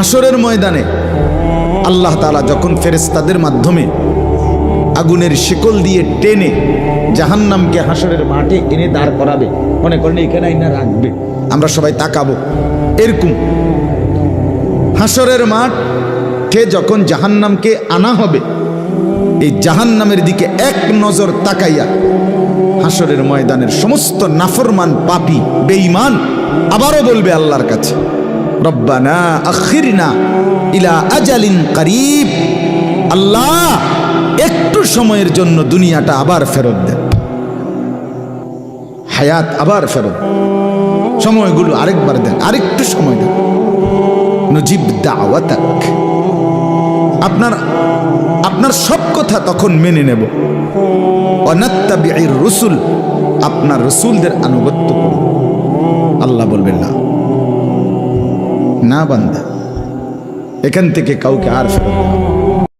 হাসরের ময়দানে আল্লাহ তাআলা যখন ফেরেশতাদের মাধ্যমে আগুনের শিকল দিয়ে টেনে জাহান্নামকে হাসরের মাঠে এনে দাঁড় করাবে, মনে করেন এখানে আইনা রাখবে, আমরা সবাই তাকাবো, এরকম হাসরের মাঠে যখন জাহান্নামকে আনা হবে, এই জাহান্নামের দিকে এক নজর তাকাইয়া হাসরের ময়দানের সমস্ত নাফরমান পাপী বেঈমান আবারও বলবে আল্লাহর কাছে, রব্বানা আখিরনা ইলা আজালিন করিব, আল্লাহ একটু সময়ের জন্য দুনিয়াটা আবার ফেরত দেন, হায়াত আবার ফেরত, সময়গুলো আরেকবার দেন, আরেকটু সময় দেন, নজিব দাওয়াতাক, আপনার সব কথা তখন মেনে নেব, অনাত্তাবিউর রসুল, আপনার রসুলদের আনুগত্য করব। আল্লাহ বলবেন না, না বান্দা, এখান থেকে কাউকে আর ফেরত দেওয়া